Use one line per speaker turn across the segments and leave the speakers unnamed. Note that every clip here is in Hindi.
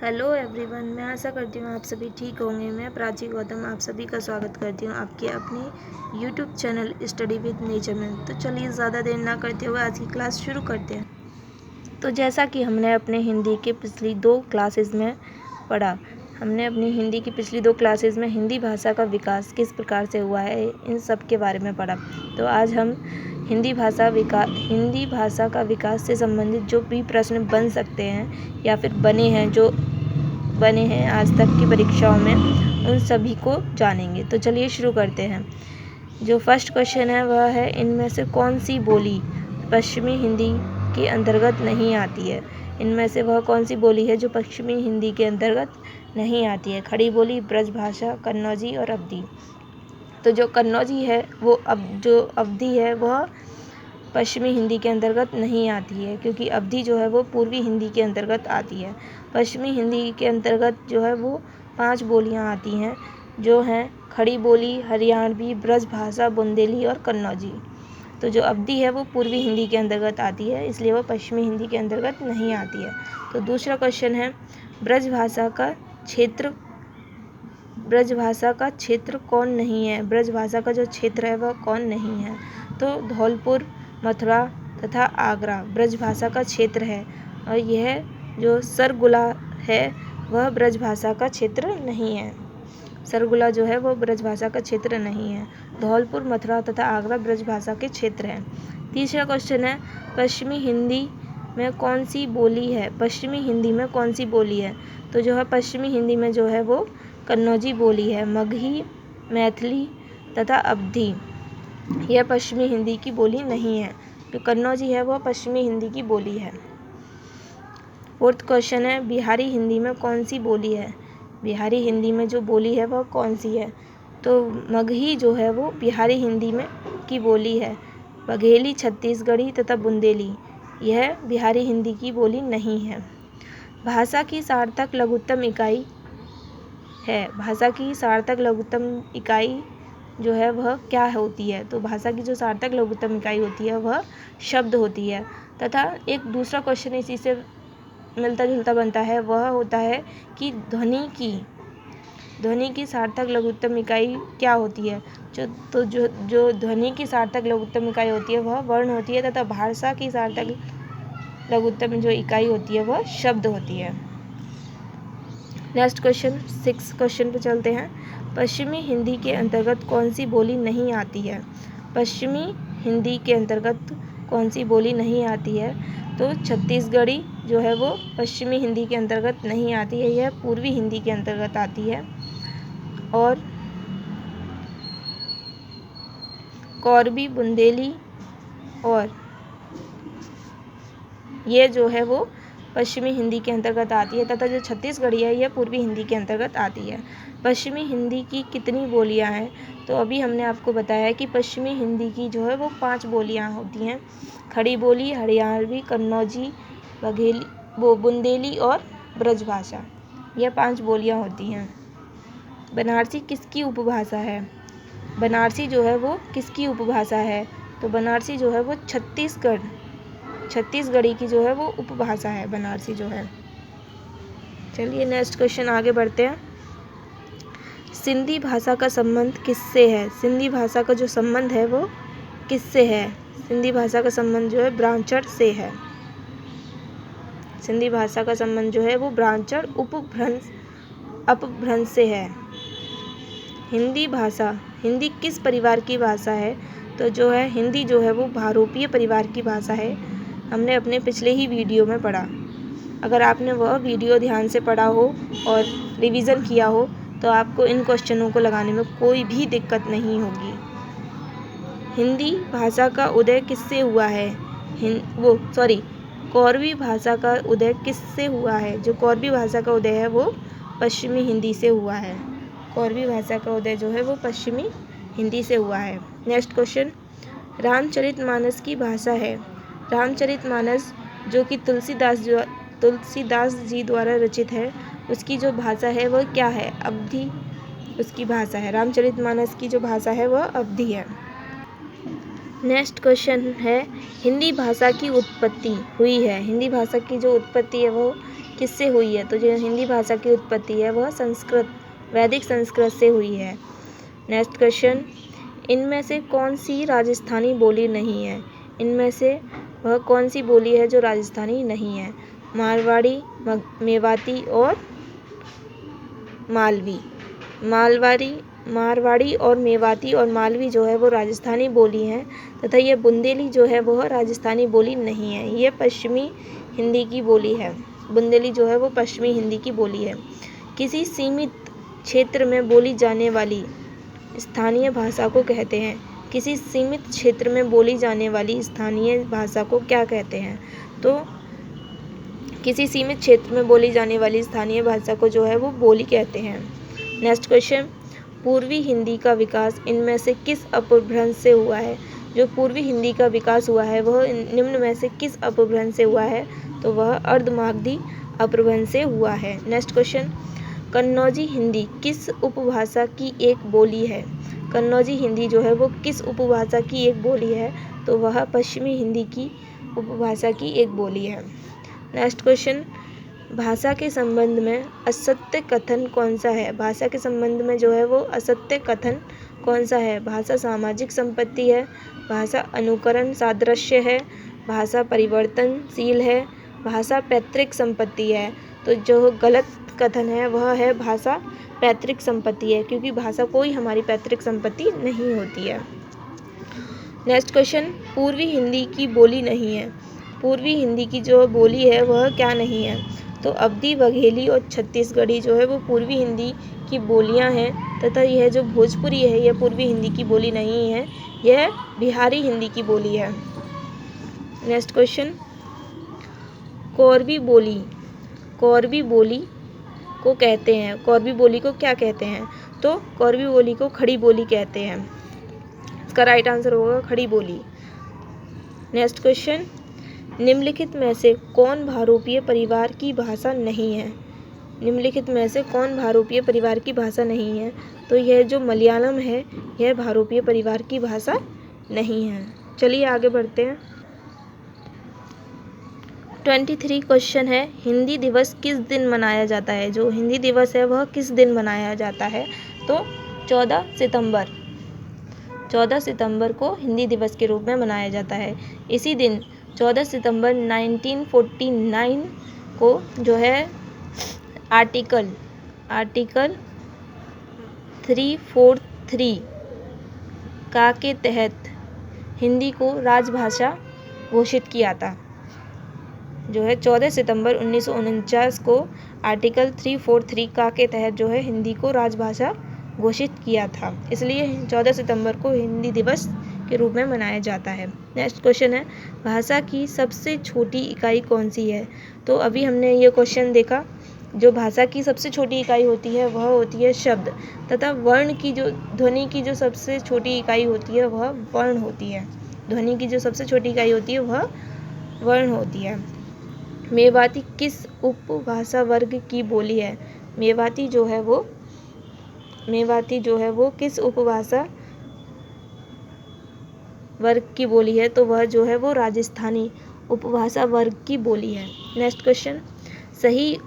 हेलो एवरीवन, मैं आशा करती हूँ आप सभी ठीक होंगे। मैं प्राची गौतम आप सभी का स्वागत करती हूँ आपके अपने YouTube channel study with nature में। तो चलिए ज़्यादा देर ना करते हुए आज की क्लास शुरू करते हैं। तो जैसा कि हमने अपने हिंदी के पिछली दो क्लासेस में पढ़ा, हमने अपनी हिंदी की पिछली दो क्लासेस में हिंदी भाषा का विकास किस प्रकार से हुआ है इन सब के बारे में पढ़ा। तो आज हम हिंदी भाषा का विकास से संबंधित जो भी प्रश्न बन सकते हैं या फिर बने हैं आज तक की परीक्षाओं में, उन सभी को जानेंगे। तो चलिए शुरू करते हैं। जो फर्स्ट क्वेश्चन है वह है, इनमें से कौन सी बोली पश्चिमी हिंदी के अंतर्गत नहीं आती है। इनमें से वह कौन सी बोली है जो पश्चिमी हिंदी के अंतर्गत नहीं आती है। खड़ी बोली, ब्रजभाषा, कन्नौजी और अवधी। तो जो कन्नौजी है वो जो अवधी है वह पश्चिमी हिंदी के अंतर्गत नहीं आती है, क्योंकि अवधी जो है वो पूर्वी हिंदी के अंतर्गत आती है। पश्चिमी हिंदी के अंतर्गत जो है वो 5 बोलियां आती हैं, जो हैं खड़ी बोली, हरियाणवी, ब्रजभाषा, बुंदेली और कन्नौजी। तो जो अवधी है वो पूर्वी हिंदी के अंतर्गत आती है, इसलिए वो पश्चिमी हिंदी के अंतर्गत नहीं आती है। तो दूसरा क्वेश्चन है, ब्रजभाषा का क्षेत्र कौन नहीं है। ब्रजभाषा का जो क्षेत्र है वह कौन नहीं है। तो धौलपुर, मथुरा तथा आगरा ब्रजभाषा का क्षेत्र है, और यह जो सरगुला है वह ब्रजभाषा का क्षेत्र नहीं है। सरगुला जो है वो ब्रजभाषा का क्षेत्र नहीं है। धौलपुर, मथुरा तथा आगरा ब्रजभाषा के क्षेत्र हैं। तीसरा क्वेश्चन है, पश्चिमी हिंदी में कौन सी बोली है। पश्चिमी हिंदी में कौन सी बोली है। तो जो है पश्चिमी हिंदी में जो है वो कन्नौजी बोली है। मगही, मैथिली तथा अवधी यह पश्चिमी हिंदी की बोली नहीं है। जो कन्नौजी है वह पश्चिमी हिंदी की बोली है। फोर्थ क्वेश्चन है, बिहारी हिंदी में कौन सी बोली है। बिहारी हिंदी में जो बोली है वह कौन सी है। तो मगही जो है वो बिहारी हिंदी में की बोली है। बघेली, छत्तीसगढ़ी तथा बुंदेली यह बिहारी हिंदी की बोली नहीं है। भाषा की सार्थक लघुत्तम इकाई है। भाषा की सार्थक लघुत्तम इकाई जो है वह क्या होती है। तो भाषा की जो सार्थक लघुत्तम इकाई होती है वह शब्द होती है। तथा एक दूसरा क्वेश्चन इसी से मिलता जुलता बनता है, वह होता है कि ध्वनि की सार्थक लघुत्तम इकाई क्या होती है। जो ध्वनि की सार्थक लघुत्तम इकाई होती है वह वर्ण होती है, तथा भाषा की सार्थक लघुत्तम जो इकाई होती है वह शब्द होती है। नेक्स्ट क्वेश्चन, 6 क्वेश्चन पे चलते हैं। पश्चिमी हिंदी के अंतर्गत कौन सी बोली नहीं आती है। पश्चिमी हिंदी के अंतर्गत कौन सी बोली नहीं आती है। तो छत्तीसगढ़ी जो है वो पश्चिमी हिंदी के अंतर्गत नहीं आती है, यह पूर्वी हिंदी के अंतर्गत आती है। और कोरबी, बुंदेली और ये जो है वो पश्चिमी हिंदी के अंतर्गत आती है, तथा जो छत्तीसगढ़ी है यह पूर्वी हिंदी के अंतर्गत आती है। पश्चिमी हिंदी की कितनी बोलियां हैं। तो अभी हमने आपको बताया कि पश्चिमी हिंदी की जो है वो 5 बोलियां होती हैं। खड़ी बोली, हरियाणवी, कन्नौजी, बघेली, बुंदेली और ब्रजभाषा, यह 5 बोलियां होती हैं। बनारसी किसकी उपभाषा है। बनारसी जो है वो किसकी उपभाषा है। तो बनारसी जो है वो छत्तीसगढ़ी की जो है वो उपभाषा है बनारसी जो है। चलिए नेक्स्ट क्वेश्चन आगे बढ़ते हैं। सिंधी भाषा का संबंध किससे है। सिंधी भाषा का जो संबंध है वो किससे है। सिंधी भाषा का संबंध जो है ब्राह्मण से है। सिंधी भाषा का संबंध जो है वो ब्राह्मण अपभ्रंश से है। हिंदी किस परिवार की भाषा है। तो जो है हिंदी जो है वो भारोपीय परिवार की भाषा है। हमने अपने पिछले ही वीडियो में पढ़ा। अगर आपने वह वीडियो ध्यान से पढ़ा हो और रिवीजन किया हो तो आपको इन क्वेश्चनों को लगाने में कोई भी दिक्कत नहीं होगी। हिंदी भाषा का उदय किससे हुआ है। कौरवी भाषा का उदय किससे हुआ है। जो कौरवी भाषा का उदय है वो पश्चिमी हिंदी से हुआ है। कौरवी भाषा का उदय जो है वो पश्चिमी हिंदी से हुआ है। नेक्स्ट क्वेश्चन, रामचरितमानस की भाषा है। रामचरितमानस जो कि तुलसीदास जी द्वारा रचित है, उसकी जो भाषा है वह क्या है। अवधी उसकी भाषा है। रामचरितमानस की जो भाषा है वह अवधी है। नेक्स्ट क्वेश्चन है, हिंदी भाषा की उत्पत्ति हुई है। हिंदी भाषा की जो उत्पत्ति है वो किससे हुई है? तो जो हिंदी भाषा की उत्पत्ति है वह संस्कृत, वैदिक संस्कृत से हुई है। नेक्स्ट क्वेश्चन, इनमें से कौन सी राजस्थानी बोली नहीं है? इनमें से वह कौन सी बोली है जो राजस्थानी नहीं है? मारवाड़ी, मेवाती और मालवी। मारवाड़ी और मेवाती और मालवी जो है वो राजस्थानी बोली हैं, तथा ये बुंदेली जो है वह राजस्थानी बोली नहीं है, ये पश्चिमी हिंदी की बोली है। बुंदेली जो है वो पश्चिमी हिंदी की बोली है। किसी सीमित क्षेत्र में बोली जाने वाली स्थानीय भाषा को कहते हैं। किसी सीमित क्षेत्र में बोली जाने वाली स्थानीय भाषा को क्या कहते हैं? तो किसी सीमित क्षेत्र में बोली जाने वाली स्थानीय भाषा को जो है वो बोली कहते हैं। नेक्स्ट क्वेश्चन, पूर्वी हिंदी का विकास इनमें से किस अपभ्रंश से हुआ है? जो पूर्वी हिंदी का विकास हुआ है वह निम्न में से किस अपभ्रंश से हुआ है? तो वह अर्धमागधी अपभ्रंश से हुआ है। नेक्स्ट क्वेश्चन, कन्नौजी हिंदी किस उपभाषा की एक बोली है? कन्नौजी हिंदी जो है वो किस उपभाषा की एक बोली है? तो वह पश्चिमी हिंदी की उपभाषा की एक बोली है। नेक्स्ट क्वेश्चन, भाषा के संबंध में असत्य कथन कौन सा है? भाषा के संबंध में जो है वो असत्य कथन कौन सा है? भाषा सामाजिक संपत्ति है, भाषा अनुकरण सादृश्य है, भाषा परिवर्तनशील है, भाषा पैतृक संपत्ति है। तो जो गलत कथन है वह है भाषा पैतृक संपत्ति है, क्योंकि भाषा कोई हमारी पैतृक संपत्ति नहीं होती है। नेक्स्ट क्वेश्चन, पूर्वी हिंदी की बोली नहीं है। पूर्वी हिंदी की जो बोली है वह क्या नहीं है? तो अवधी, बघेली और छत्तीसगढ़ी जो है वो पूर्वी हिंदी की बोलियां हैं, तथा यह जो भोजपुरी है यह पूर्वी हिंदी की बोली नहीं है, यह बिहारी हिंदी की बोली है। नेक्स्ट क्वेश्चन, कोरबी बोली को कहते हैं। कोरबी बोली को क्या कहते हैं? तो कोरबी बोली को खड़ी बोली कहते हैं। इसका राइट आंसर होगा खड़ी बोली। नेक्स्ट क्वेश्चन, निम्नलिखित में से कौन भारोपीय परिवार की भाषा नहीं है? निम्नलिखित में से कौन भारोपीय परिवार की भाषा नहीं है? तो यह जो मलयालम है यह भारोपीय परिवार की भाषा नहीं है। चलिए आगे बढ़ते हैं। 23 क्वेश्चन है, हिंदी दिवस किस दिन मनाया जाता है? जो हिंदी दिवस है वह किस दिन मनाया जाता है? तो 14 सितंबर को हिंदी दिवस के रूप में मनाया जाता है। इसी दिन 14 सितंबर 1949 को जो है आर्टिकल 343 का के तहत हिंदी को राजभाषा घोषित किया था। जो है 14 सितंबर 1949 को आर्टिकल 343 का के तहत जो है हिंदी को राजभाषा घोषित किया था, इसलिए 14 सितंबर को हिंदी दिवस के रूप में मनाया जाता है। नेक्स्ट क्वेश्चन है, भाषा की सबसे छोटी इकाई कौन सी है? तो अभी हमने ये क्वेश्चन देखा, जो भाषा की सबसे छोटी इकाई होती है वह होती है शब्द, तथा वर्ण की जो ध्वनि की जो सबसे छोटी इकाई होती है वह वर्ण होती है। ध्वनि की जो सबसे छोटी इकाई होती है वह वर्ण होती है। मेवाती किस उपभाषा वर्ग की बोली है? मेवाती जो है वो किस उपभाषा वर्ग की बोली है? तो वह जो है वो राजस्थानी उपभाषा वर्ग की बोली है। नेक्स्ट क्वेश्चन, सही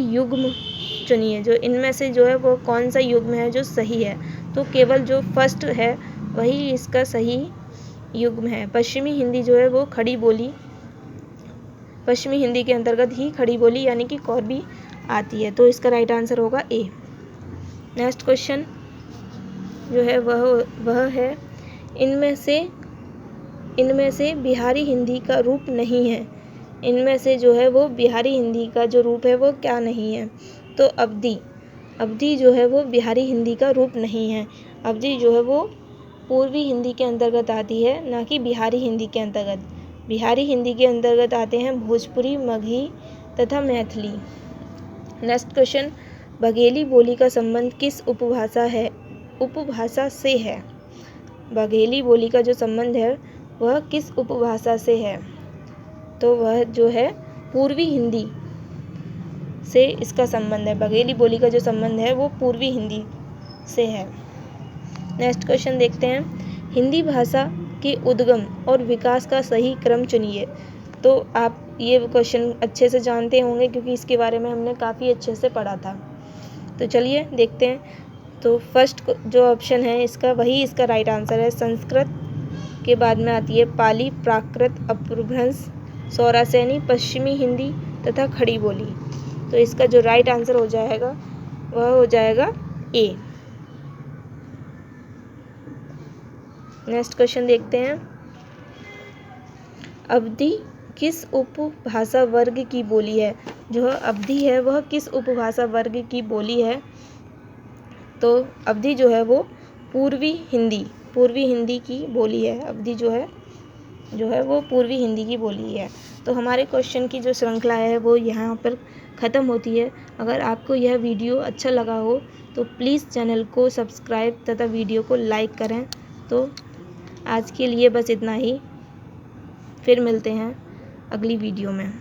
युग्म चुनिए। जो इनमें से जो है वो कौन सा युग्म है जो सही है? तो केवल जो फर्स्ट है वही इसका सही युग्म है। पश्चिमी हिंदी जो है वो खड़ी बोली, पश्चिमी हिंदी के अंतर्गत ही खड़ी बोली यानी कि कोरबी आती है, तो इसका राइट आंसर होगा ए। नेक्स्ट क्वेश्चन जो है वह है, इनमें से बिहारी हिंदी का रूप नहीं है। इनमें से जो है वो बिहारी हिंदी का जो रूप है वो क्या नहीं है? तो अवधी जो है वो बिहारी हिंदी का रूप नहीं है। अवधी जो है वो पूर्वी हिंदी के अंतर्गत आती है, ना कि बिहारी हिंदी के अंतर्गत। बिहारी हिंदी के अंतर्गत आते हैं भोजपुरी, मगही तथा मैथिली। नेक्स्ट क्वेश्चन, बघेली बोली का संबंध किस उपभाषा से है? बघेली बोली का जो संबंध है वह किस उपभाषा से है? तो वह जो है पूर्वी हिंदी से इसका संबंध है। बघेली बोली का जो संबंध है वो पूर्वी हिंदी से है। नेक्स्ट क्वेश्चन देखते हैं, हिंदी भाषा के उद्गम और विकास का सही क्रम चुनिए। तो आप ये क्वेश्चन अच्छे से जानते होंगे क्योंकि इसके बारे में हमने काफ़ी अच्छे से पढ़ा था। तो चलिए देखते हैं। तो फर्स्ट जो ऑप्शन है इसका, वही इसका राइट आंसर है। संस्कृत के बाद में आती है पाली, प्राकृत, अपभ्रंश, सौरासैनी, पश्चिमी हिंदी तथा खड़ी बोली। तो इसका जो राइट आंसर हो जाएगा वह हो जाएगा ए। नेक्स्ट क्वेश्चन देखते हैं। अवधी किस उपभाषा वर्ग की बोली है? जो अवधी है वह किस उपभाषा वर्ग की बोली है? तो अवधी जो है वो पूर्वी हिंदी की बोली है। अवधी जो है वो पूर्वी हिंदी की बोली है। तो हमारे क्वेश्चन की जो श्रृंखला है वो यहाँ पर ख़त्म होती है। अगर आपको यह वीडियो अच्छा लगा हो तो प्लीज़ चैनल को सब्सक्राइब तथा वीडियो को लाइक करें। तो आज के लिए बस इतना ही। फिर मिलते हैं अगली वीडियो में।